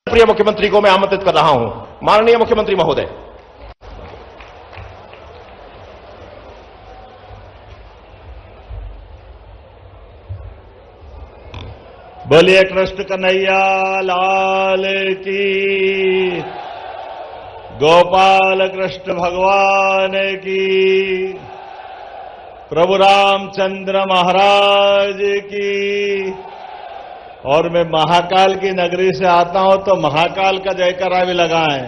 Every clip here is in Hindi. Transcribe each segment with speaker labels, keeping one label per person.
Speaker 1: प्रिय मुख्यमंत्री को मैं आमंत्रित कर रहा हूं। माननीय मुख्यमंत्री महोदय।
Speaker 2: बोलिए कृष्ण कन्हैया लाल की, गोपाल कृष्ण भगवान की, प्रभु रामचंद्र महाराज की। और मैं महाकाल की नगरी से आता हूं तो महाकाल का जयकारा भी लगाएं।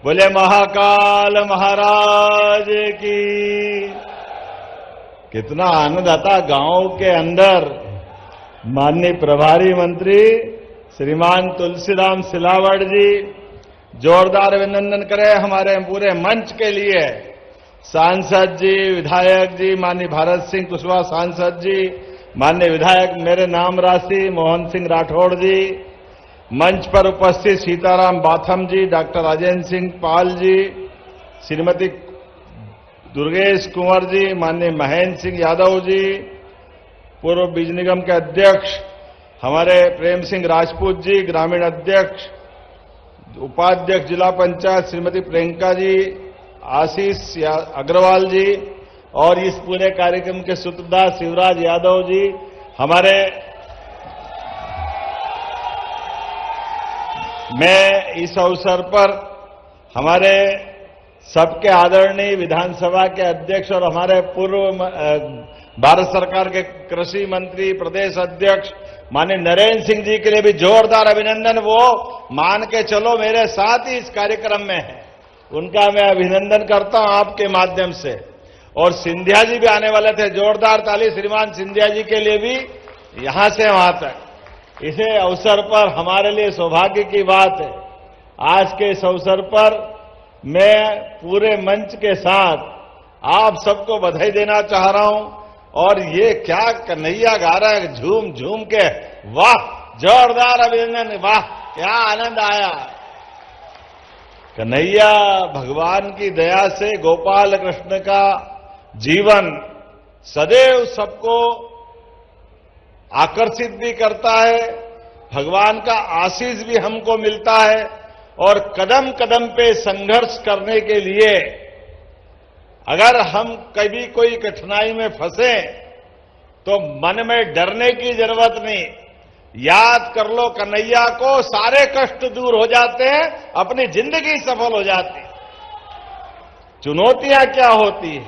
Speaker 2: बोले महाकाल महाराज की। कितना आनंद आता गांव के अंदर। माननीय प्रभारी मंत्री श्रीमान तुलसीराम सिलावट जी, जोरदार अभिनंदन करें हमारे पूरे मंच के लिए। सांसद जी, विधायक जी, माननीय भारत सिंह कुशवाहा सांसद जी, माननीय विधायक मेरे नाम राशि मोहन सिंह राठौड़ जी, मंच पर उपस्थित सीताराम बाथम जी, डॉक्टर राजेंद्र सिंह पाल जी, श्रीमती दुर्गेश कुंवर जी, माननीय महेंद्र सिंह यादव जी, पूर्व बीज निगम के अध्यक्ष हमारे प्रेम सिंह राजपूत जी, ग्रामीण अध्यक्ष उपाध्यक्ष जिला पंचायत श्रीमती प्रियंका जी, आशीष अग्रवाल जी, और इस पूरे कार्यक्रम के सूत्रधार शिवराज यादव जी, मैं इस अवसर पर हमारे सबके आदरणीय विधानसभा के अध्यक्ष और हमारे पूर्व भारत सरकार के कृषि मंत्री प्रदेश अध्यक्ष माननीय नरेंद्र सिंह जी के लिए भी जोरदार अभिनंदन। वो मान के चलो मेरे साथ ही इस कार्यक्रम में है, उनका मैं अभिनंदन करता हूं आपके माध्यम से। और सिंधिया जी भी आने वाले थे, जोरदार ताली श्रीमान सिंधिया जी के लिए भी, यहां से वहां तक। इसे अवसर पर हमारे लिए सौभाग्य की बात है। आज के इस अवसर पर मैं पूरे मंच के साथ आप सबको बधाई देना चाह रहा हूं। और ये क्या कन्हैया गा रहा है झूम झूम के, वाह, जोरदार अभिनंदन, वाह, क्या आनंद आया। कन्हैया भगवान की दया से गोपाल कृष्ण का जीवन सदैव सबको आकर्षित भी करता है, भगवान का आशीष भी हमको मिलता है। और कदम कदम पे संघर्ष करने के लिए अगर हम कभी कोई कठिनाई में फंसे तो मन में डरने की जरूरत नहीं। याद कर लो कन्हैया को, सारे कष्ट दूर हो जाते हैं, अपनी जिंदगी सफल हो जाती है। चुनौतियां क्या होती है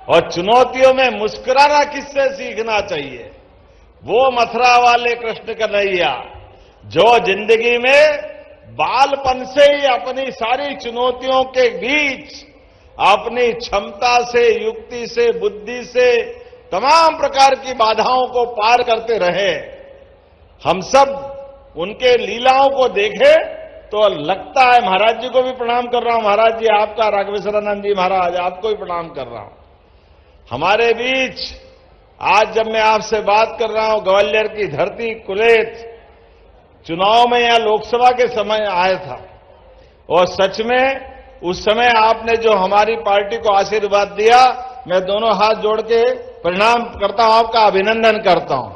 Speaker 2: और चुनौतियों में मुस्कुराना किससे सीखना चाहिए। वो मथुरा वाले कृष्ण कन्हैया जो जिंदगी में बालपन से ही अपनी सारी चुनौतियों के बीच अपनी क्षमता से, युक्ति से, बुद्धि से तमाम प्रकार की बाधाओं को पार करते रहे। हम सब उनके लीलाओं को देखें तो लगता है, महाराज जी को भी प्रणाम कर रहा हूं, महाराज जी आपका, राघवेश्वरानंद जी महाराज आपको भी प्रणाम कर रहा हूं। हमारे बीच आज जब मैं आपसे बात कर रहा हूं, ग्वालियर की धरती कुलेत चुनाव में यहां लोकसभा के समय आया था और सच में उस समय आपने जो हमारी पार्टी को आशीर्वाद दिया, मैं दोनों हाथ जोड़ के प्रणाम करता हूं, आपका अभिनंदन करता हूं।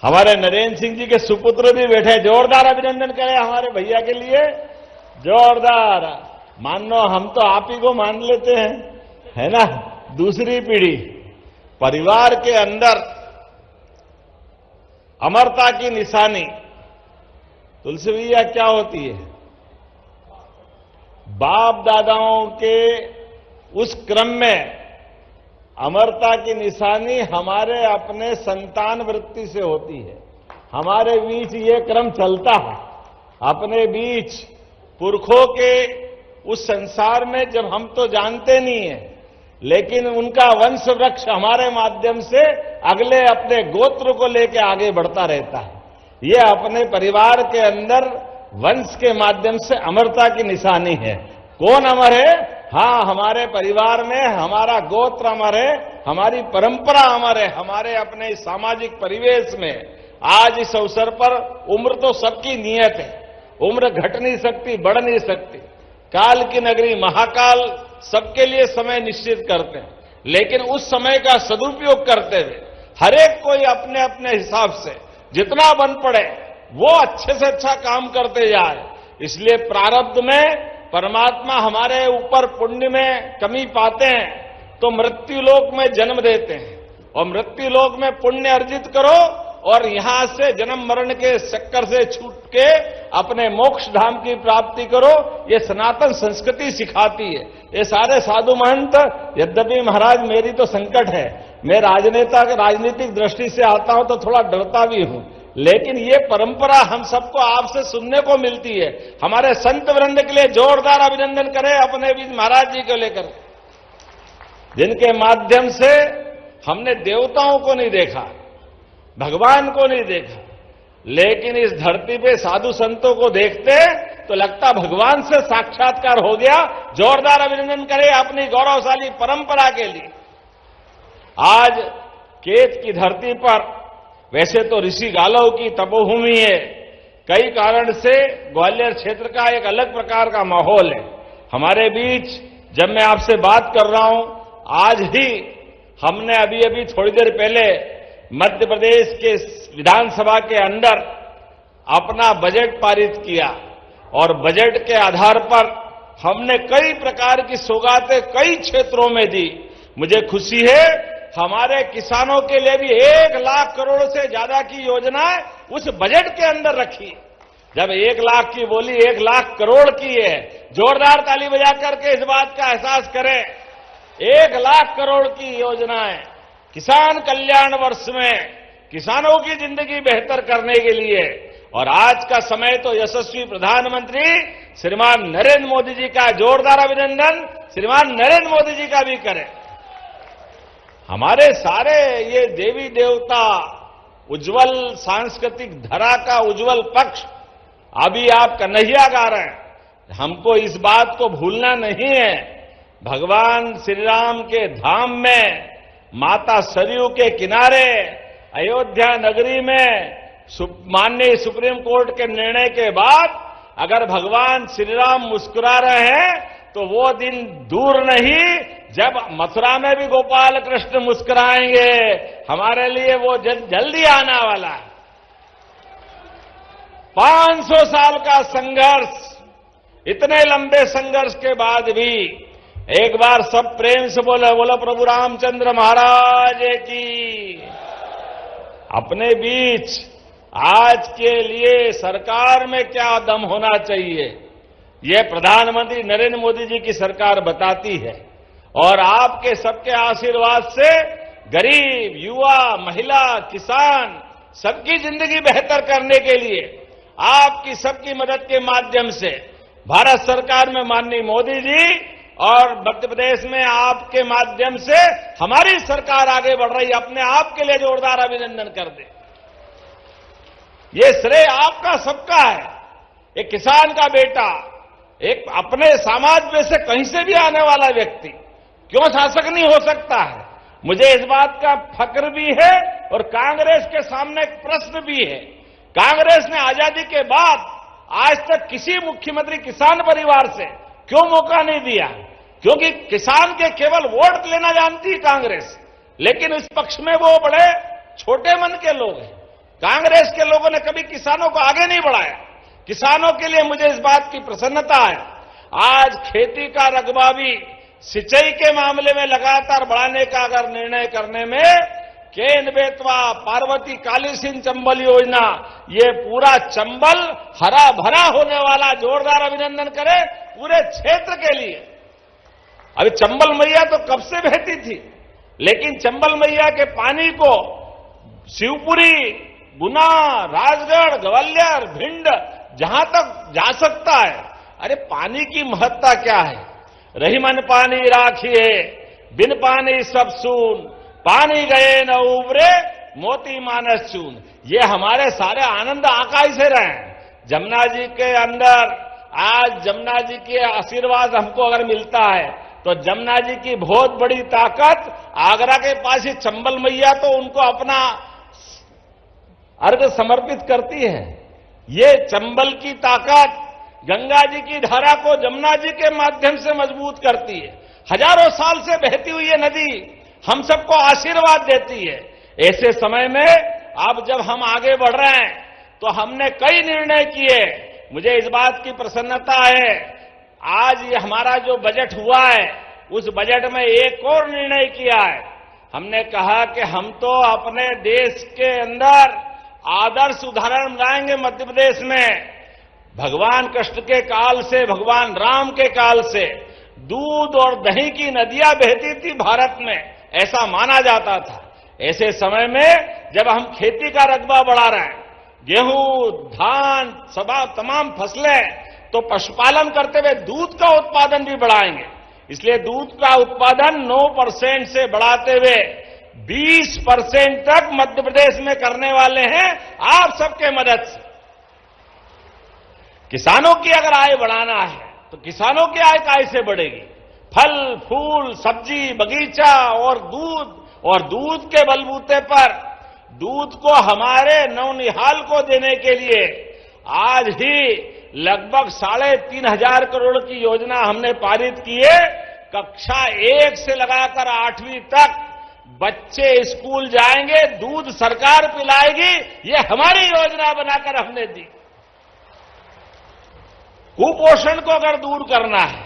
Speaker 2: हमारे नरेंद्र सिंह जी के सुपुत्र भी बैठे, जोरदार अभिनंदन करें हमारे भैया के लिए, जोरदार। मान लो हम तो आप ही को मान लेते हैं, है ना। दूसरी पीढ़ी, परिवार के अंदर अमरता की निशानी तुलसी भैया क्या होती है। बाप दादाओं के उस क्रम में अमरता की निशानी हमारे अपने संतान वृत्ति से होती है। हमारे बीच ये क्रम चलता है, अपने बीच पुरखों के उस संसार में जब हम तो जानते नहीं है, लेकिन उनका वंश वृक्ष हमारे माध्यम से अगले अपने गोत्र को लेकर आगे बढ़ता रहता है। ये अपने परिवार के अंदर वंश के माध्यम से अमरता की निशानी है। कौन अमर है? हाँ, हमारे परिवार में हमारा गोत्र अमर है, हमारी परंपरा अमर है, हमारे अपने सामाजिक परिवेश में। आज इस अवसर पर उम्र तो सबकी नियत है, उम्र घट नहीं सकती, बढ़ नहीं सकती। काल की नगरी महाकाल सबके लिए समय निश्चित करते हैं, लेकिन उस समय का सदुपयोग करते हुए हर एक कोई अपने अपने हिसाब से जितना बन पड़े वो अच्छे से अच्छा काम करते जाए। इसलिए प्रारब्ध में परमात्मा हमारे ऊपर पुण्य में कमी पाते हैं तो मृत्यु लोक में जन्म देते हैं, और मृत्यु लोक में पुण्य अर्जित करो और यहां से जन्म मरण के चक्कर से छूट के अपने मोक्ष धाम की प्राप्ति करो। ये सनातन संस्कृति सिखाती है। ये सारे साधु महंत, यद्यपि महाराज मेरी तो संकट है, मैं राजनीतिक दृष्टि से आता हूं तो थोड़ा डरता भी हूं, लेकिन ये परंपरा हम सबको आपसे सुनने को मिलती है। हमारे संत वृंद के लिए जोरदार अभिनंदन करें अपने भी महाराज जी को लेकर, जिनके माध्यम से हमने देवताओं को नहीं देखा, भगवान को नहीं देखा, लेकिन इस धरती पे साधु संतों को देखते तो लगता भगवान से साक्षात्कार हो गया। जोरदार अभिनंदन करें अपनी गौरवशाली परंपरा के लिए। आज केत की धरती पर वैसे तो ऋषि गालव की तपोभूमि है, कई कारण से ग्वालियर क्षेत्र का एक अलग प्रकार का माहौल है। हमारे बीच जब मैं आपसे बात कर रहा हूं, आज ही हमने अभी थोड़ी देर पहले मध्य प्रदेश के विधानसभा के अंदर अपना बजट पारित किया, और बजट के आधार पर हमने कई प्रकार की सौगातें कई क्षेत्रों में दी। मुझे खुशी है हमारे किसानों के लिए भी 1 लाख करोड़ से ज्यादा की योजनाएं उस बजट के अंदर रखी। जब 1 लाख की बोली 1 लाख करोड़ की है, जोरदार ताली बजा करके इस बात का एहसास करें। 1 लाख करोड़ की योजनाएं किसान कल्याण वर्ष में किसानों की जिंदगी बेहतर करने के लिए। और आज का समय तो यशस्वी प्रधानमंत्री श्रीमान नरेंद्र मोदी जी का जोरदार अभिनंदन श्रीमान नरेंद्र मोदी जी का भी करें। हमारे सारे ये देवी देवता उज्जवल सांस्कृतिक धरा का उज्जवल पक्ष, अभी आप कन्हैया गा रहे हैं, हमको इस बात को भूलना नहीं है। भगवान श्री राम के धाम में, माता सरयू के किनारे, अयोध्या नगरी में माननीय सुप्रीम कोर्ट के निर्णय के बाद अगर भगवान श्री राम मुस्कुरा रहे हैं तो वो दिन दूर नहीं जब मथुरा में भी गोपाल कृष्ण मुस्कुराएंगे। हमारे लिए वो जल्दी आने वाला है। 500 साल का संघर्ष, इतने लंबे संघर्ष के बाद भी एक बार सब प्रेम से बोलो प्रभु रामचंद्र महाराज की। अपने बीच आज के लिए सरकार में क्या दम होना चाहिए, ये प्रधानमंत्री नरेंद्र मोदी जी की सरकार बताती है। और आपके सबके आशीर्वाद से गरीब, युवा, महिला, किसान सबकी जिंदगी बेहतर करने के लिए आपकी सबकी मदद के माध्यम से भारत सरकार में माननीय मोदी जी और मध्य प्रदेश में आपके माध्यम से हमारी सरकार आगे बढ़ रही है। अपने आप के लिए जोरदार अभिनंदन कर दे। ये श्रेय आपका सबका है। एक किसान का बेटा, एक अपने समाज में से कहीं से भी आने वाला व्यक्ति क्यों शासक नहीं हो सकता है। मुझे इस बात का फक्र भी है और कांग्रेस के सामने एक प्रश्न भी है। कांग्रेस ने आजादी के बाद आज तक किसी मुख्यमंत्री किसान परिवार से क्यों मौका नहीं दिया? क्योंकि किसान के केवल वोट लेना जानती है कांग्रेस, लेकिन इस पक्ष में वो बड़े छोटे मन के लोग हैं। कांग्रेस के लोगों ने कभी किसानों को आगे नहीं बढ़ाया। किसानों के लिए मुझे इस बात की प्रसन्नता है। आज खेती का रकबा भी सिंचाई के मामले में लगातार बढ़ाने का अगर निर्णय करने में केन बेतवा, पार्वती, काली सिंह चंबल योजना, ये पूरा चंबल हरा भरा होने वाला। जोरदार अभिनंदन करें पूरे क्षेत्र के लिए। अभी चंबल मैया तो कब से बहती थी, लेकिन चंबल मैया के पानी को शिवपुरी, गुना, राजगढ़, ग्वालियर, भिंड जहां तक जा सकता है। अरे पानी की महत्ता क्या है? रही मन पानी राखिए, बिन पानी सब सून, पानी गए न उबरे, मोती मानस चून। ये हमारे सारे आनंद आकाश से रहे हैं। जमुना जी के अंदर आज जमुना जी के आशीर्वाद हमको अगर मिलता है तो जमुना जी की बहुत बड़ी ताकत आगरा के पास ही चंबल मैया तो उनको अपना अर्घ समर्पित करती है। ये चंबल की ताकत गंगा जी की धारा को जमुना जी के माध्यम से मजबूत करती है। हजारों साल से बहती हुई ये नदी हम सबको आशीर्वाद देती है। ऐसे समय में अब जब हम आगे बढ़ रहे हैं
Speaker 3: तो हमने कई निर्णय किए। मुझे इस बात की प्रसन्नता है, आज ये हमारा जो बजट हुआ है, उस बजट में एक और निर्णय किया है। हमने कहा कि हम तो अपने देश के अंदर आदर्श उदाहरण बनाएंगे मध्य प्रदेश में। भगवान कृष्ण के काल से, भगवान राम के काल से दूध और दही की नदियां बहती थी भारत में, ऐसा माना जाता था। ऐसे समय में जब हम खेती का रकबा बढ़ा रहे हैं, गेहूं, धान, तमाम फसलें, तो पशुपालन करते हुए दूध का उत्पादन भी बढ़ाएंगे। इसलिए दूध का उत्पादन 9% से बढ़ाते हुए 20% तक मध्य प्रदेश में करने वाले हैं आप सबके मदद से। किसानों की अगर आय बढ़ाना है तो किसानों की आय कैसे बढ़ेगी? फल, फूल, सब्जी, बगीचा और दूध के बलबूते पर दूध को हमारे नौनिहाल को देने के लिए आज ही लगभग 3,500 करोड़ की योजना हमने पारित की है। कक्षा 1 से लगाकर 8वीं तक बच्चे स्कूल जाएंगे, दूध सरकार पिलाएगी, ये हमारी योजना बनाकर हमने दी। कुपोषण को अगर दूर करना है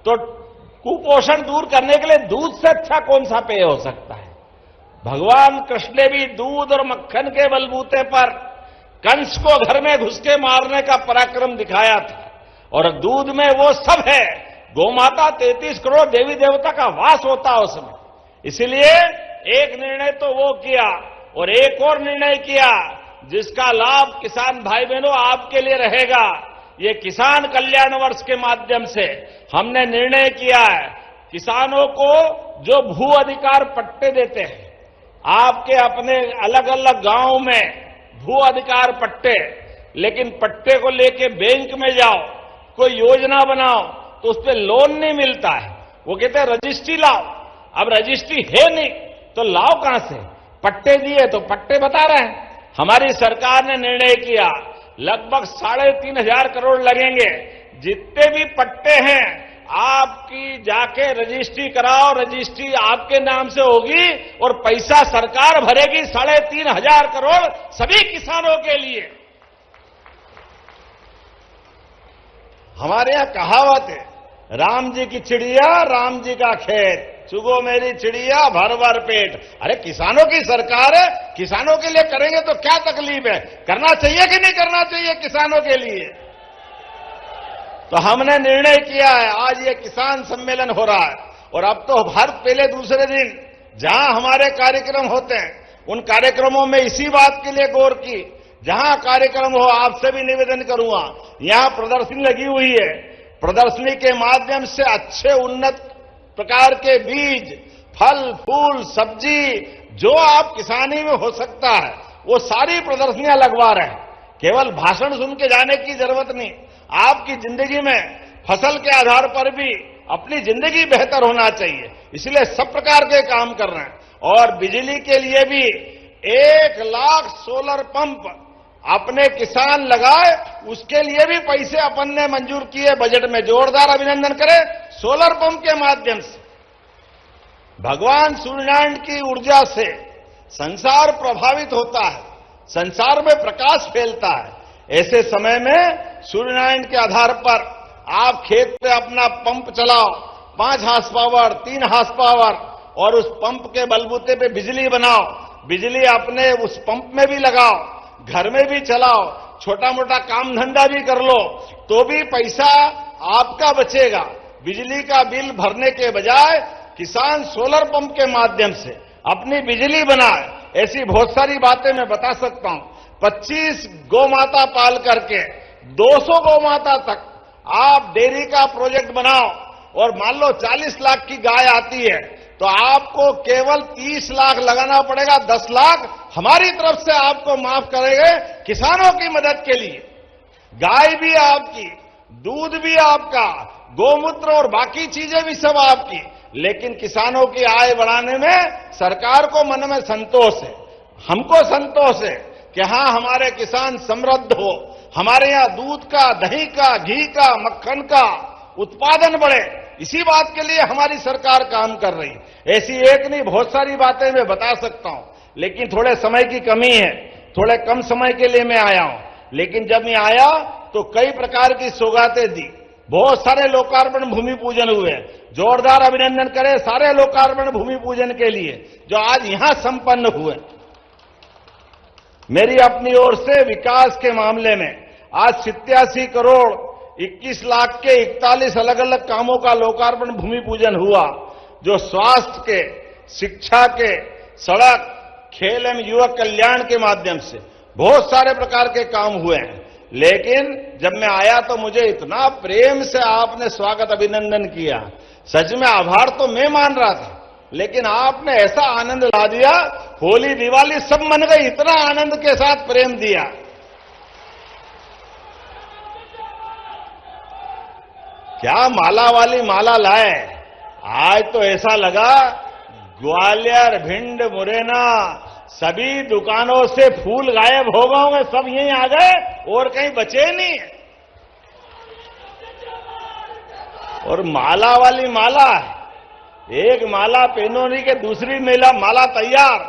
Speaker 3: तो कुपोषण दूर करने के लिए दूध से अच्छा कौन सा पेय हो सकता है? भगवान कृष्ण ने भी दूध और मक्खन के बलबूते पर कंस को घर में घुस के मारने का पराक्रम दिखाया था। और दूध में वो सब है, गोमाता 33 करोड़ देवी देवता का वास होता उसमें। इसलिए एक निर्णय तो वो किया और एक और निर्णय किया जिसका लाभ किसान भाई बहनों आपके लिए रहेगा। ये किसान कल्याण वर्ष के माध्यम से हमने निर्णय किया है, किसानों को जो भू अधिकार पट्टे देते हैं, आपके अपने अलग अलग गांव में भू अधिकार पट्टे, लेकिन पट्टे को लेके बैंक में जाओ, कोई योजना बनाओ तो उस पर लोन नहीं मिलता है। वो कहते हैं रजिस्ट्री लाओ। अब रजिस्ट्री है नहीं तो लाओ कहां से? पट्टे दिए तो पट्टे बता रहे हैं। हमारी सरकार ने निर्णय किया लगभग 3,500 करोड़ लगेंगे। जितने भी पट्टे हैं आपकी जाके रजिस्ट्री कराओ, रजिस्ट्री आपके नाम से होगी और पैसा सरकार भरेगी 3,500 करोड़ सभी किसानों के लिए। हमारे यहां कहावत है, राम जी की चिड़िया राम जी का खेत, चुगो मेरी चिड़िया भर भर पेट। अरे किसानों की सरकार है, किसानों के लिए करेंगे तो क्या तकलीफ है? करना चाहिए कि नहीं करना चाहिए किसानों के लिए? तो हमने निर्णय किया है, आज ये किसान सम्मेलन हो रहा है और अब तो हर पहले दूसरे दिन जहां हमारे कार्यक्रम होते हैं उन कार्यक्रमों में इसी बात के लिए गौर की, जहां कार्यक्रम हो आपसे भी निवेदन करूंगा, यहां प्रदर्शनी लगी हुई है, प्रदर्शनी के माध्यम से अच्छे उन्नत प्रकार के बीज, फल, फूल, सब्जी जो आप किसानी में हो सकता है वो सारी प्रदर्शनियां लगवा रहे हैं। केवल भाषण सुन के जाने की जरूरत नहीं, आपकी जिंदगी में फसल के आधार पर भी अपनी जिंदगी बेहतर होना चाहिए, इसलिए सब प्रकार के काम कर रहे हैं। और बिजली के लिए भी 1 लाख सोलर पंप अपने किसान लगाए, उसके लिए भी पैसे अपन ने मंजूर किए बजट में। जोरदार अभिनंदन करें। सोलर पंप के माध्यम से भगवान सूर्यनारायण की ऊर्जा से संसार प्रभावित होता है, संसार में प्रकाश फैलता है। ऐसे समय में सूर्यनारायण के आधार पर आप खेत पे अपना पंप चलाओ, 5 हार्स पावर, 3 हार्स पावर, और उस पंप के बलबूते पे बिजली बनाओ, बिजली अपने उस पंप में भी लगाओ, घर में भी चलाओ, छोटा मोटा काम धंधा भी कर लो तो भी पैसा आपका बचेगा। बिजली का बिल भरने के बजाय किसान सोलर पंप के माध्यम से अपनी बिजली बनाए। ऐसी बहुत सारी बातें मैं बता सकता हूं। 25 गौमाता पाल करके 200 गौमाता तक आप डेयरी का प्रोजेक्ट बनाओ और मान लो 40 लाख की गाय आती है तो आपको केवल 30 लाख लगाना पड़ेगा। 10 लाख हमारी तरफ से आपको माफ करेंगे किसानों की मदद के लिए। गाय भी आपकी, दूध भी आपका, गोमूत्र और बाकी चीजें भी सब आपकी, लेकिन किसानों की आय बढ़ाने में सरकार को मन में संतोष है, हमको संतोष है कि हां हमारे किसान समृद्ध हो, हमारे यहां दूध का, दही का, घी का, मक्खन का उत्पादन बढ़े। इसी बात के लिए हमारी सरकार काम कर रही है। ऐसी एक नहीं बहुत सारी बातें मैं बता सकता हूं, लेकिन थोड़े समय की कमी है, थोड़े कम समय के लिए मैं आया हूं। लेकिन जब मैं आया तो कई प्रकार की सौगातें दी, बहुत सारे लोकार्पण भूमि पूजन हुए। जोरदार अभिनंदन करें सारे लोकार्पण भूमि पूजन के लिए जो आज यहां संपन्न हुए। मेरी अपनी ओर से विकास के मामले में आज 87 करोड़ 21 लाख के 41 अलग अलग कामों का लोकार्पण भूमि पूजन हुआ, जो स्वास्थ्य के, शिक्षा के, सड़क, खेल एवं युवक कल्याण के माध्यम से बहुत सारे प्रकार के काम हुए हैं। लेकिन जब मैं आया तो मुझे इतना प्रेम से आपने स्वागत अभिनंदन किया, सच में आभार तो मैं मान रहा था, लेकिन आपने ऐसा आनंद ला दिया, होली दिवाली सब मन गई, इतना आनंद के साथ प्रेम दिया। क्या माला वाली माला लाए, आज तो ऐसा लगा ग्वालियर, भिंड, मुरैना सभी दुकानों से फूल गायब हो गए होंगे, सब यहीं आ गए और कहीं बचे नहीं। और माला वाली माला, एक माला पहनोनी के दूसरी माला तैयार,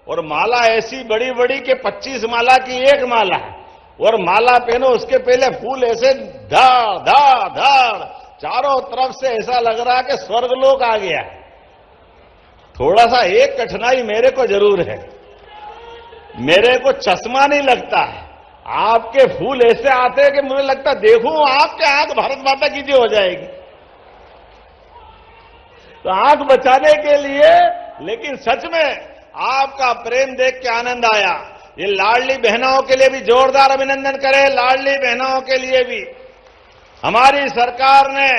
Speaker 3: और माला ऐसी बड़ी बड़ी के 25 माला की एक माला है, और माला पहनो उसके पहले फूल ऐसे धाड़ धाड़ धाड़ चारों तरफ से, ऐसा लग रहा है कि स्वर्गलोक आ गया। थोड़ा सा एक कठिनाई मेरे को जरूर है, मेरे को चश्मा नहीं लगता है। आपके फूल ऐसे आते हैं कि मुझे लगता देखूं आपके आंख भारत माता की जो हो जाएगी, तो आंख बचाने के लिए, लेकिन सच में आपका प्रेम देख के आनंद आया। ये लाडली बहनों के लिए भी जोरदार अभिनंदन करें, लाडली बहनों के लिए भी हमारी सरकार ने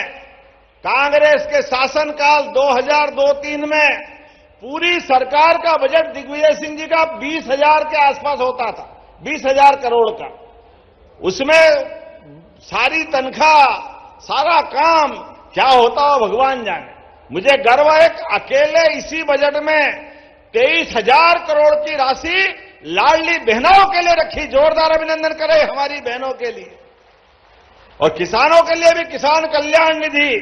Speaker 3: कांग्रेस के शासनकाल 2002-03 में पूरी सरकार का बजट दिग्विजय सिंह जी का 20,000 के आसपास होता था, 20,000 करोड़ का। उसमें सारी तनख्वाह, सारा काम क्या होता हो भगवान जाने। मुझे गर्व है अकेले इसी बजट में 23,000 करोड़ की राशि लाडली बहनों के लिए रखी। जोरदार अभिनंदन करें हमारी बहनों के लिए। और किसानों के लिए भी किसान कल्याण निधि,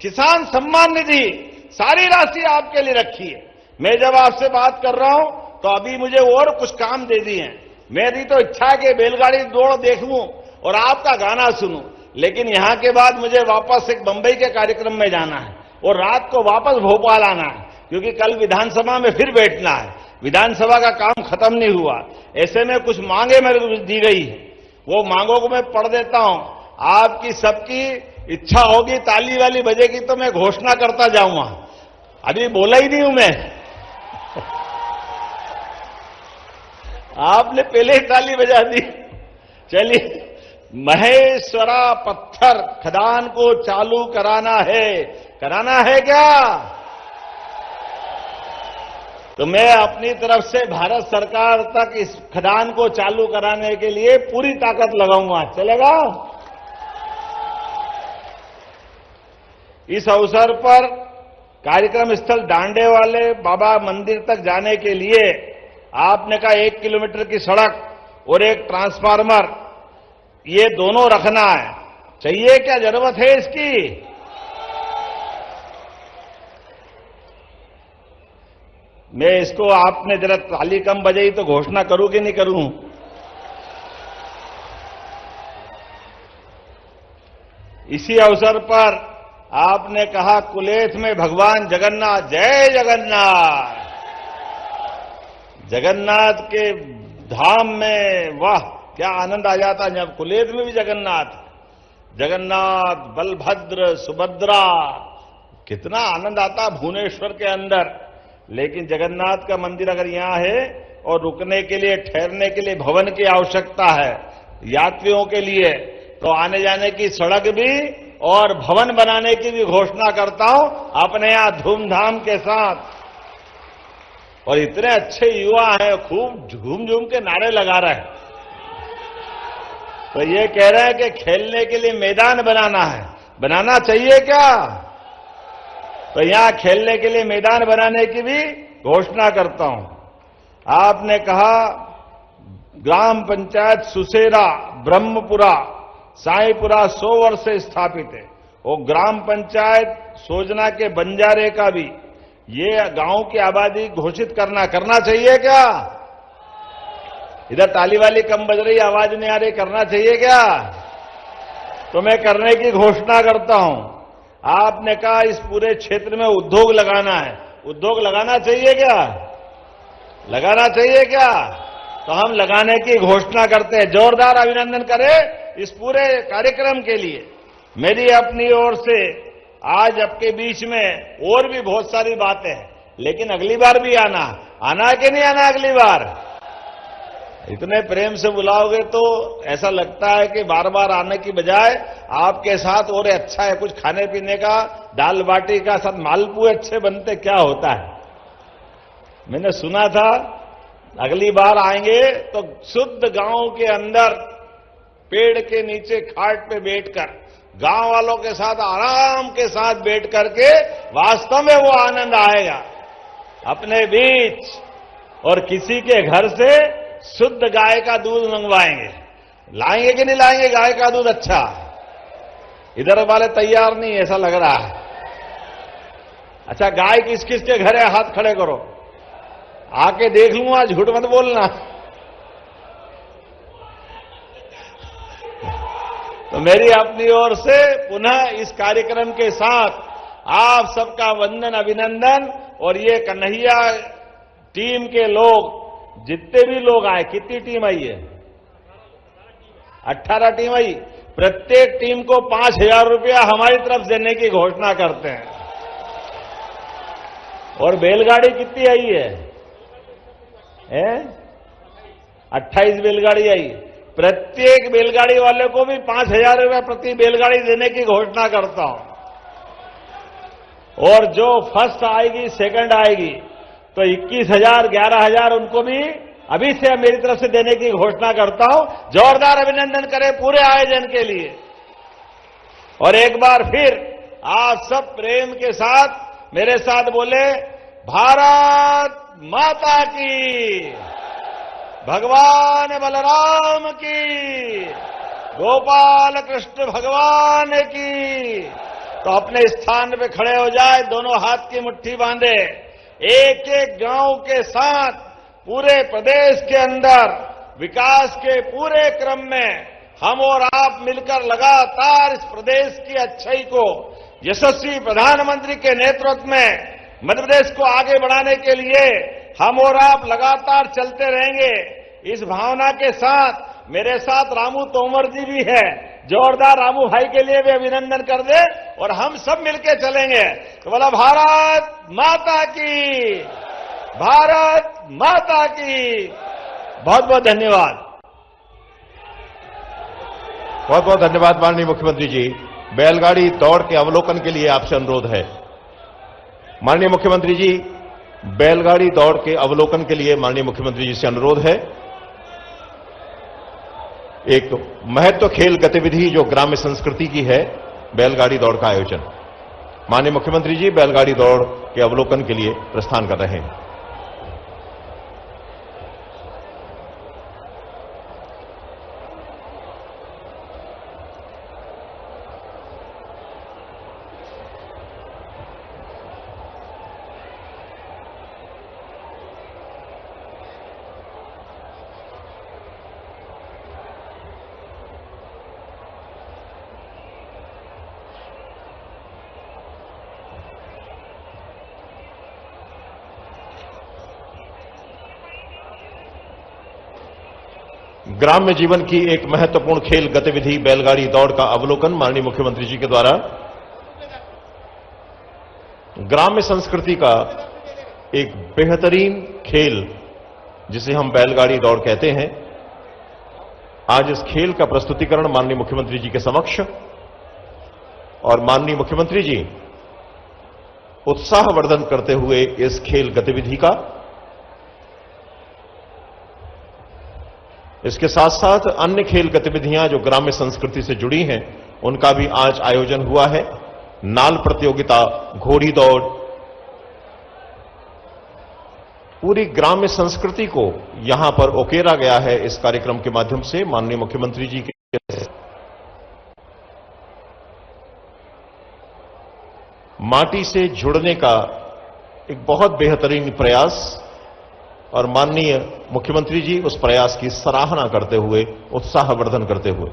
Speaker 3: किसान सम्मान निधि, सारी राशि आपके लिए रखी है। मैं जब आपसे बात कर रहा हूं तो अभी मुझे और कुछ काम दे दिए हैं। मेरी तो इच्छा है कि बैलगाड़ी दौड़ देखूं और आपका गाना सुनूं, लेकिन यहां के बाद मुझे वापस एक बंबई के कार्यक्रम में जाना है और रात को वापस भोपाल आना है, क्योंकि कल विधानसभा में फिर बैठना है। विधानसभा का काम खत्म नहीं हुआ। ऐसे में कुछ मांगे मेरे को दी गई है, वो मांगों को मैं पढ़ देता हूं। आपकी सबकी इच्छा होगी, ताली वाली बजेगी तो मैं घोषणा करता जाऊंगा। अभी बोला ही नहीं हूं मैं, आपने पहले ही ताली बजा दी। चलिए, महेश्वरा पत्थर खदान को चालू कराना है क्या? तो मैं अपनी तरफ से भारत सरकार तक इस खदान को चालू कराने के लिए पूरी ताकत लगाऊंगा। चलेगा? इस अवसर पर कार्यक्रम स्थल डांडे वाले बाबा मंदिर तक जाने के लिए आपने कहा 1 किलोमीटर की सड़क और एक ट्रांसफार्मर, ये दोनों रखना है। चाहिए क्या, जरूरत है इसकी? मैं इसको, आपने जरा ताली कम बजाई तो घोषणा करूं कि नहीं करूं? इसी अवसर पर आपने कहा कुलेथ में भगवान जगन्नाथ, जय जगन्नाथ। जगन्नाथ के धाम में वाह क्या आनंद आ जाता है जब कुलेथ में भी जगन्नाथ, जगन्नाथ, बलभद्र, सुभद्रा, कितना आनंद आता भुवनेश्वर के अंदर। लेकिन जगन्नाथ का मंदिर अगर यहां है और रुकने के लिए, ठहरने के लिए भवन की आवश्यकता है यात्रियों के लिए, तो आने जाने की सड़क भी और भवन बनाने की भी घोषणा करता हूं अपने यहां धूमधाम के साथ। और इतने अच्छे युवा हैं, खूब झूम झूम के नारे लगा रहे हैं। तो ये कह रहे हैं कि खेलने के लिए मैदान बनाना है, बनाना चाहिए क्या? तो यहां खेलने के लिए मैदान बनाने की भी घोषणा करता हूं। आपने कहा ग्राम पंचायत सुसेरा, ब्रह्मपुरा, साईपुरा 100 वर्ष से स्थापित है। वो ग्राम पंचायत सोजना के बंजारे का भी ये गांव की आबादी घोषित करना चाहिए क्या?
Speaker 2: इधर ताली वाली कम बज रही, आवाज नहीं आ रही, करना चाहिए क्या? तो मैं करने की घोषणा करता हूं। आपने कहा इस पूरे क्षेत्र में उद्योग लगाना है, उद्योग लगाना चाहिए क्या? लगाना चाहिए क्या? तो हम लगाने की घोषणा करते हैं। जोरदार अभिनंदन करें इस पूरे कार्यक्रम के लिए। मेरी अपनी ओर से आज आपके बीच में और भी बहुत सारी बातें हैं, लेकिन अगली बार भी आना कि नहीं आना? अगली बार इतने प्रेम से बुलाओगे तो ऐसा लगता है कि बार बार आने की बजाय आपके साथ और अच्छा है कुछ खाने पीने का, दाल बाटी का साथ मालपुए अच्छे बनते, क्या होता है? मैंने सुना था अगली बार आएंगे तो शुद्ध गांव के अंदर पेड़ के नीचे खाट पे बैठकर गांव वालों के साथ आराम के साथ बैठ करके वास्तव में वो आनंद आएगा अपने बीच। और किसी के घर से शुद्ध गाय का दूध मंगवाएंगे। लाएंगे कि नहीं लाएंगे गाय का दूध? अच्छा, इधर वाले तैयार नहीं, ऐसा लग रहा है। अच्छा, गाय किस किस के घर है? हाथ खड़े करो, आके देख लूंगा, झूठ मत बोलना। तो मेरी अपनी ओर से पुनः इस कार्यक्रम के साथ आप सबका वंदन, अभिनंदन। और ये कन्हैया टीम के लोग जितने भी लोग आए, कितनी टीम आई है? 18 टीम आई। प्रत्येक टीम को 5,000 रुपया हमारी तरफ देने की घोषणा करते हैं। और बैलगाड़ी कितनी आई है? 28 बैलगाड़ी आई। प्रत्येक बैलगाड़ी वाले को भी 5,000 रुपया प्रति बैलगाड़ी देने की घोषणा करता हूं। और जो फर्स्ट आएगी, सेकंड आएगी, तो 21,000, 11,000 उनको भी अभी से मेरी तरफ से देने की घोषणा करता हूं। जोरदार अभिनंदन करें पूरे आयोजन के लिए। और एक बार फिर आप सब प्रेम के साथ मेरे साथ बोले, भारत माता की, भगवान बलराम की, गोपाल कृष्ण भगवान की। तो अपने स्थान पे खड़े हो जाए, दोनों हाथ की मुट्ठी बांधे। एक एक गांव के साथ पूरे प्रदेश के अंदर विकास के पूरे क्रम में हम और आप मिलकर लगातार इस प्रदेश की अच्छाई को यशस्वी प्रधानमंत्री के नेतृत्व में मध्य प्रदेश को आगे बढ़ाने के लिए हम और आप लगातार चलते रहेंगे। इस भावना के साथ मेरे साथ रामू तोमर जी भी है। जोरदार रामू भाई के लिए भी अभिनंदन कर दे और हम सब मिलकर चलेंगे। तो बोला भारत माता की, भारत माता की। बहुत बहुत धन्यवाद।
Speaker 1: बहुत बहुत धन्यवाद माननीय मुख्यमंत्री जी। बैलगाड़ी दौड़ के अवलोकन के लिए आपसे अनुरोध है। माननीय मुख्यमंत्री जी, बैलगाड़ी दौड़ के अवलोकन के लिए माननीय मुख्यमंत्री जी से अनुरोध है। एक महत्व खेल गतिविधि जो ग्राम्य संस्कृति की है, बैलगाड़ी दौड़ का आयोजन। माननीय मुख्यमंत्री जी बैलगाड़ी दौड़ के अवलोकन के लिए प्रस्थान कर रहे हैं। ग्राम्य जीवन की एक महत्वपूर्ण खेल गतिविधि बैलगाड़ी दौड़ का अवलोकन माननीय मुख्यमंत्री जी के द्वारा ग्राम्य संस्कृति का एक बेहतरीन खेल जिसे हम बैलगाड़ी दौड़ कहते हैं, आज इस खेल का प्रस्तुतिकरण माननीय मुख्यमंत्री जी के समक्ष और माननीय मुख्यमंत्री जी उत्साहवर्धन करते हुए इस खेल गतिविधि का, इसके साथ साथ अन्य खेल गतिविधियां जो ग्राम्य संस्कृति से जुड़ी हैं उनका भी आज आयोजन हुआ है। नाल प्रतियोगिता, घोड़ी दौड़, पूरी ग्राम्य संस्कृति को यहां पर उकेरा गया है इस कार्यक्रम के माध्यम से। माननीय मुख्यमंत्री जी के माटी से जुड़ने का एक बहुत बेहतरीन प्रयास और माननीय मुख्यमंत्री जी उस प्रयास की सराहना करते हुए, उत्साहवर्धन करते हुए